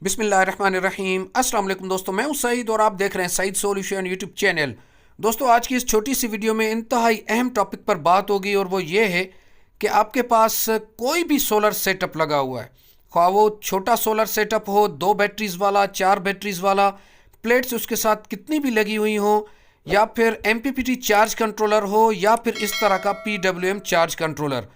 बिस्मिल्लाहिर्रहमानिर्रहीम। अस्सलाम वालेकुम दोस्तों, मैं हूं सईद और आप देख रहे हैं सईद सॉल्यूशन यूट्यूब चैनल। दोस्तों, आज की इस छोटी सी वीडियो में इंतहाई अहम टॉपिक पर बात होगी और वो ये है कि आपके पास कोई भी सोलर सेटअप लगा हुआ है, ख्वाह वो छोटा सोलर सेटअप हो, 2 बैटरीज वाला, 4 बैटरीज वाला, प्लेट्स उसके साथ कितनी भी लगी हुई हो, या फिर MPPT चार्ज कंट्रोलर हो, या फिर इस तरह का PWM चार्ज कंट्रोलर।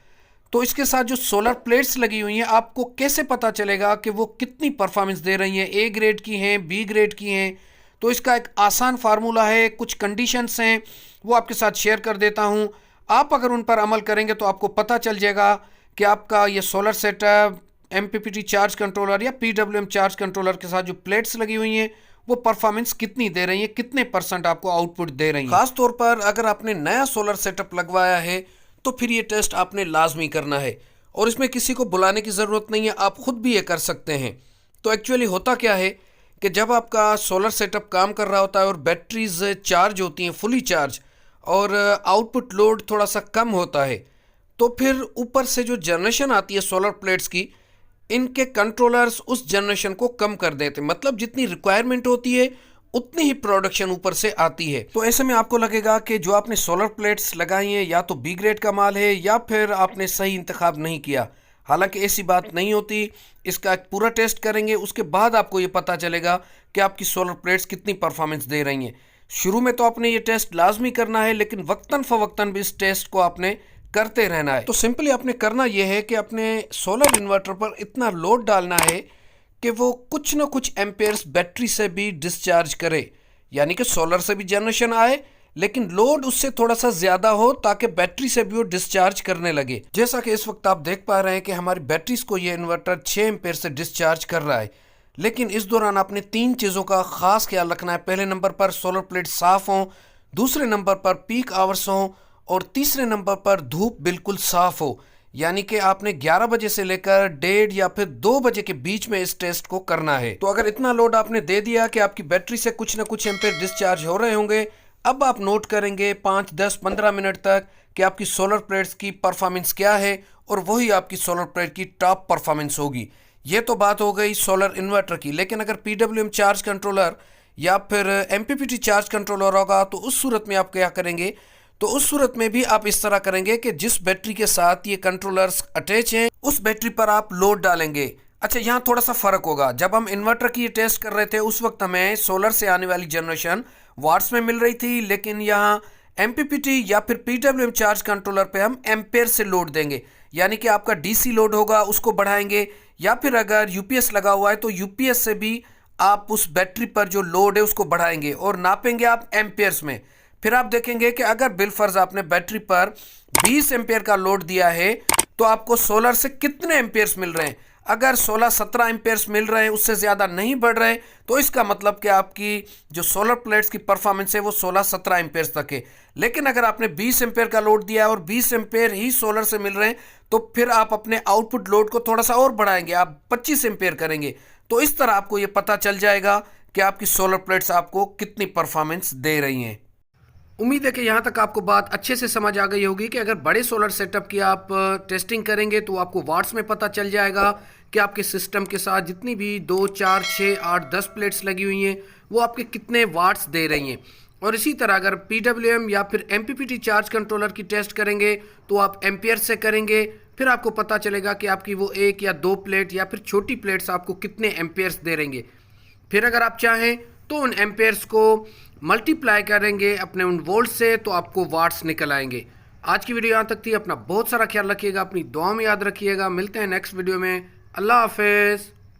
तो इसके साथ जो सोलर प्लेट्स लगी हुई हैं, आपको कैसे पता चलेगा कि वो कितनी परफॉर्मेंस दे रही हैं, A ग्रेड की हैं, B ग्रेड की हैं। तो इसका एक आसान फार्मूला है, कुछ कंडीशंस हैं, वो आपके साथ शेयर कर देता हूँ। आप अगर उन पर अमल करेंगे तो आपको पता चल जाएगा कि आपका ये solar setup, MPPT charge controller या PWM चार्ज कंट्रोलर के साथ जो प्लेट्स लगी हुई हैं वो परफॉर्मेंस कितनी दे रही है, कितने % आपको आउटपुट दे रही है। खास तौर पर अगर आपने नया सोलर सेटअप लगवाया है तो फिर ये टेस्ट आपने लाजमी करना है और इसमें किसी को बुलाने की ज़रूरत नहीं है, आप खुद भी ये कर सकते हैं। तो एक्चुअली होता क्या है कि जब आपका सोलर सेटअप काम कर रहा होता है और बैटरीज चार्ज होती हैं फुली चार्ज और आउटपुट लोड थोड़ा सा कम होता है, तो फिर ऊपर से जो जनरेशन आती है सोलर प्लेट्स की, इनके कंट्रोलर्स उस जनरेशन को कम कर देते हैं। मतलब जितनी रिक्वायरमेंट होती है उतनी ही प्रोडक्शन ऊपर से आती है। तो ऐसे में आपको लगेगा कि जो आपने सोलर प्लेट्स लगाई हैं या तो B ग्रेड का माल है या फिर आपने सही इंतखाब नहीं किया। हालांकि ऐसी बात नहीं होती। इसका एक पूरा टेस्ट करेंगे, उसके बाद आपको ये पता चलेगा कि आपकी सोलर प्लेट्स कितनी परफॉर्मेंस दे रही हैं। शुरू में तो आपने ये टेस्ट लाजमी करना है, लेकिन वक्तन फ़वक्तन भी इस टेस्ट को आपने करते रहना है। तो सिंपली आपने करना यह है कि अपने सोलर इन्वर्टर पर इतना लोड डालना है कि वो कुछ ना कुछ एम्पेयर्स बैटरी से भी डिस्चार्ज करे, यानी कि सोलर से भी जनरेशन आए लेकिन लोड उससे थोड़ा सा ज़्यादा हो ताकि बैटरी से भी वो डिस्चार्ज करने लगे। जैसा कि इस वक्त आप देख पा रहे हैं कि हमारी बैटरीज को ये इन्वर्टर 6 एम्पेयर से डिस्चार्ज कर रहा है। लेकिन इस दौरान आपने 3 चीज़ों का ख़ास ख्याल रखना है। पहले नंबर पर सोलर प्लेट साफ़ हों, दूसरे नंबर पर पीक आवर्स हों और तीसरे नंबर पर धूप बिल्कुल साफ़ हो। यानी कि आपने 11 बजे से लेकर 1:30 या फिर 2 बजे के बीच में इस टेस्ट को करना है। तो अगर इतना लोड आपने दे दिया कि आपकी बैटरी से कुछ ना कुछ एम्पेयर डिस्चार्ज हो रहे होंगे, अब आप नोट करेंगे 5, 10, 15 मिनट तक कि आपकी सोलर प्लेट्स की परफॉर्मेंस क्या है और वही आपकी सोलर प्लेट की टॉप परफॉर्मेंस होगी। ये तो बात हो गई सोलर इन्वर्टर की। लेकिन अगर PWM चार्ज कंट्रोलर या फिर MPPT चार्ज कंट्रोलर होगा तो उस सूरत में आप क्या करेंगे? तो उस सूरत में भी आप इस तरह करेंगे कि जिस बैटरी के साथ ये कंट्रोलर्स अटैच हैं उस बैटरी पर आप लोड डालेंगे। अच्छा, यहाँ थोड़ा सा फ़र्क होगा। जब हम इन्वर्टर की ये टेस्ट कर रहे थे उस वक्त हमें सोलर से आने वाली जनरेशन वाट्स में मिल रही थी, लेकिन यहाँ MPPT या फिर PWM चार्ज कंट्रोलर पे हम एम्पेयर से लोड देंगे। यानी कि आपका DC लोड होगा उसको बढ़ाएंगे, या फिर अगर UPS लगा हुआ है तो UPS से भी आप उस बैटरी पर जो लोड है उसको बढ़ाएंगे और नापेंगे आप एम्पेयर्स में। फिर आप देखेंगे कि अगर बिलफर्ज आपने बैटरी पर 20 एम्पेयर का लोड दिया है तो आपको सोलर से कितने एम्पेयर्स मिल रहे हैं। अगर 16-17 एम्पेयर्स मिल रहे हैं, उससे ज़्यादा नहीं बढ़ रहे, तो इसका मतलब कि आपकी जो सोलर प्लेट्स की परफॉर्मेंस है वो 16-17 एम्पेयर्स तक है। लेकिन अगर आपने 20 एम्पेयर का लोड दिया है और 20 एम्पेयर ही सोलर से मिल रहे हैं, तो फिर आप अपने आउटपुट लोड को थोड़ा सा और बढ़ाएंगे, आप 25 एम्पेयर करेंगे। तो इस तरह आपको ये पता चल जाएगा कि आपकी सोलर प्लेट्स आपको कितनी परफॉर्मेंस दे रही हैं। उम्मीद है कि यहाँ तक आपको बात अच्छे से समझ आ गई होगी कि अगर बड़े सोलर सेटअप की आप टेस्टिंग करेंगे तो आपको वाट्स में पता चल जाएगा कि आपके सिस्टम के साथ जितनी भी 2, 4, 6, 8, 10 प्लेट्स लगी हुई हैं वो आपके कितने वाट्स दे रही हैं। और इसी तरह अगर PWM या फिर MPPT चार्ज कंट्रोलर की टेस्ट करेंगे तो आप एम्पेयर से करेंगे, फिर आपको पता चलेगा कि आपकी वो 1 या 2 प्लेट या फिर छोटी प्लेट्स आपको कितने एम्पेयर्स दे रहेंगे। फिर अगर आप चाहें तो उन एम्पेयर्स को मल्टीप्लाई करेंगे अपने उन वोल्ट से तो आपको वाट्स निकल आएंगे। आज की वीडियो यहाँ तक थी। अपना बहुत सारा ख्याल रखिएगा, अपनी दुआ में याद रखिएगा। मिलते हैं नेक्स्ट वीडियो में। अल्लाह हाफिज़।